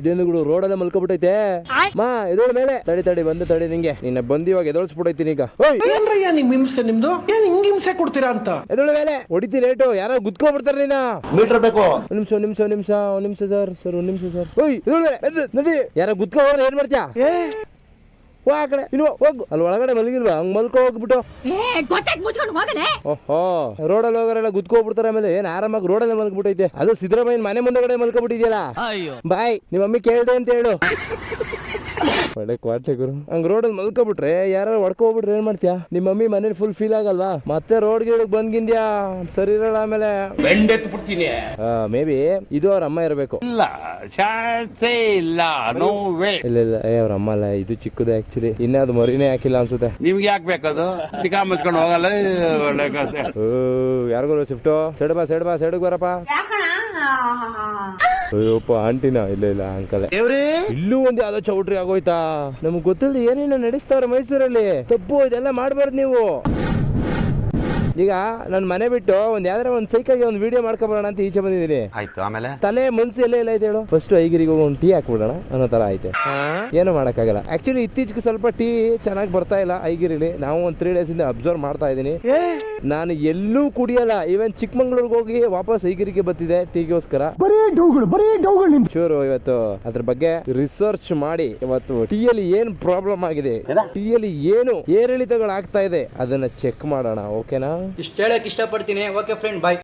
ಇದೇನು ಗುರು ರೋಡಲ್ಲೇ ಮಲ್ಕೊಬಿಟ್ಟೈತೆ ಮಾ ಎದೋಳ ಮೇಲೆ ತಡಿ ಬಂದು ತಡಿ ನಿಂಗೆ ನಿನ್ನ ಬಂದು ಇವಾಗ ಎದೋಳ್ಸ್ಬಿಟ್ಟೈತಿ ಈಗ. ಏನ್ರಯ್ಯ ನಿಮ್ ಹಿಂಸೆ ನಿಮ್ದು ಏನ್ ಹಿಂಗ್ ಹಿಂಸೆ ಕೊಡ್ತೀರಾ ಅಂತ ಎದೋಳ ಮೇಲೆ ಹೊಡಿತೀನಿ ರೇಟು ಯಾರೋ ಗುದ್ಕೊಬಿಡ್ತಾರೆ ನೀನ. ಮೀಟರ್ ಬೇಕು. ಒಂದ್ ನಿಮಿಷ ಸರ್ ಓಯ್ ನಡಿ ಯಾರೋ ಗುದ್ಕೊ ಹೋದ್ರೆ ಏನ್ ಮಾಡ್ತೀಯಾ? ಹೋ ಆ ಕಡೆ ಇನ್ನು ಹೋಗು ಅಲ್ಲಿ ಒಳಗಡೆ ಮಲಗಿಲ್ವಾ ಹಂಗ್ ಮಲ್ಕೋ ಹೋಗ್ಬಿಟ್ಟು. ಓಹೋ ರೋಡಲ್ಲಿ ಹೋಗೋರೆಲ್ಲ ಗುದ್ಕೋಗ್ಬಿಡ್ತಾರೆ. ಆಮೇಲೆ ಏನ್ ಆರಾಮಾಗಿ ರೋಡಲ್ಲಿ ಮಲ್ಕೊಬಿಟ್ಟೈತೆ. ಅದು ಸಿದ್ದರಾಮಯ್ಯನ ಮನೆ ಮುಂದಗಡೆ ಮಲ್ಕೊಬಿಟ್ಟಿದ್ಯಲ್ಲ. ಬಾಯ್ ನಿಮ್ಮ ಮಮ್ಮಿ ಕೇಳ್ದೆ ಅಂತ ಹೇಳು. ಒಳ್ಳೆ ಕ್ವಾಟ್ಲೆ ಗುರು. ಹಂಗ್ ರೋಡಲ್ಲಿ ಮಲ್ಕೊಬಿಟ್ರೆ ಯಾರು ಹೊಡ್ಕೋಬಿಟ್ರೆ ಏನ್ ಮಾಡ್ತೀಯಾ? ನಿಮ್ಮ ಮಮ್ಮಿ ಮನೇಲಿ ಫುಲ್ ಫೀಲ್ ಆಗಲ್ವಾ? ಮತ್ತೆ ರೋಡ್ ಗಿಡಕ್ ಬಂದ್ಗಿಂದ್ಯಾ ಸರಿ ಇರಲ್ಲ. ಆಮೇಲೆ ಬೆಂಡೆತ್ಬಿಡ್ತೀನಿ. ಮೇ ಬಿ ಇದು ಅವ್ರ ಅಮ್ಮ ಇರಬೇಕು. ಇಲ್ಲ ಚಾನ್ಸೇ ಇಲ್ಲ. No way. ಇಲ್ಲ ಅವ್ರ ಅಮ್ಮ ಅಲ್ಲ, ಇದು ಚಿಕ್ಕದು ಆಕ್ಚುಲಿ. ಇನ್ನ ಅದು ಮರಿನೇ ಹಾಕಿಲ್ಲ ಅನ್ಸುತ್ತೆ. ನಿಮ್ಗೆ ಯಾಕೆ ಬೇಕದು? ಚಿಕ್ಕ ಮುಚ್ಕೊಂಡು ಹೋಗಲ್ಲ. ಒಳ್ಳೆ ಕಥೆ. ಯಾರಿಗೂ ಶಿಫ್ಟು ಸೈಡ್ಗೆ ಬರಪ್ಪ. ಅಯ್ಯೋಪ್ಪ ಆಂಟಿನ ಇಲ್ಲ ಅಂಕಲ್. ಇಲ್ಲೂ ಒಂದ್ ಯಾವ್ದೋ ಚೌಟ್ರಿ ಆಗೋಯ್ತಾ? ನಮಗ್ ಗೊತ್ತಿಲ್ಲದೆ ಏನೇನೋ ನಡೆಸ್ತಾವ್ರೆ ಮೈಸೂರಲ್ಲಿ. ತಪ್ಪು ಇದೆಲ್ಲ ಮಾಡ್ಬಾರ್ದು ನೀವು. ಈಗ ನನ್ ಮನೆ ಬಿಟ್ಟು ಯಾವ್ದಾರ ಒಂದ್ ಸೈಕಲ್ಗೆ ಒಂದ್ ವಿಡಿಯೋ ಮಾಡ್ಕೊಬೋಣ ಅಂತ ಈಚೆ ಬಂದಿದ್ದೀನಿ. ಆಯ್ತು ಆಮೇಲೆ ತಲೆ ಮನ್ಸು ಎಲ್ಲ ಐತೆ ಹೇಳು. ಫಸ್ಟ್ ಐಗಿರಿಗೆ ಹೋಗಿ ಒಂದು ಟೀ ಹಾಕ್ಬಿಡೋಣ ಅನ್ನೋ ತರ ಐತೆ. ಏನು ಮಾಡಕ್ಕಾಗಲ್ಲ. ಆಕ್ಚುಲಿ ಇತ್ತೀಚೆಗೆ ಸ್ವಲ್ಪ ಟೀ ಚೆನ್ನಾಗಿ ಬರ್ತಾ ಇಲ್ಲ ಐಗಿರಿಲಿ. ನಾವು ಒಂದು 3 days ಇಂದ ಅಬ್ಸರ್ವ್ ಮಾಡ್ತಾ ಇದೀನಿ. ನಾನು ಎಲ್ಲೂ ಕುಡಿಯಲ್ಲ. ಈವನ್ ಚಿಕ್ಕಮಂಗ್ಳೂರ್ಗೆ ಹೋಗಿ ವಾಪಸ್ ಐಗಿರಿಗೆ ಬರ್ತಿದೆ ಟೀಗೋಸ್ಕರ. ಚೂರು ಇವತ್ತು ಅದ್ರ ಬಗ್ಗೆ ರಿಸರ್ಚ್ ಮಾಡಿ ಇವತ್ತು ಟೀಯಲ್ಲಿ ಏನ್ ಪ್ರಾಬ್ಲಮ್ ಆಗಿದೆ, ಟೀಯಲ್ಲಿ ಏನು ಏರಿಳಿತಗಳು ಆಗ್ತಾ ಇದೆ ಅದನ್ನ ಚೆಕ್ ಮಾಡೋಣ. ಓಕೆನಾ? ಇಷ್ಟ ಹೇಳಕ್ ಇಷ್ಟಪಡ್ತೀನಿ. ಓಕೆ ಫ್ರೆಂಡ್, ಬಾಯ್.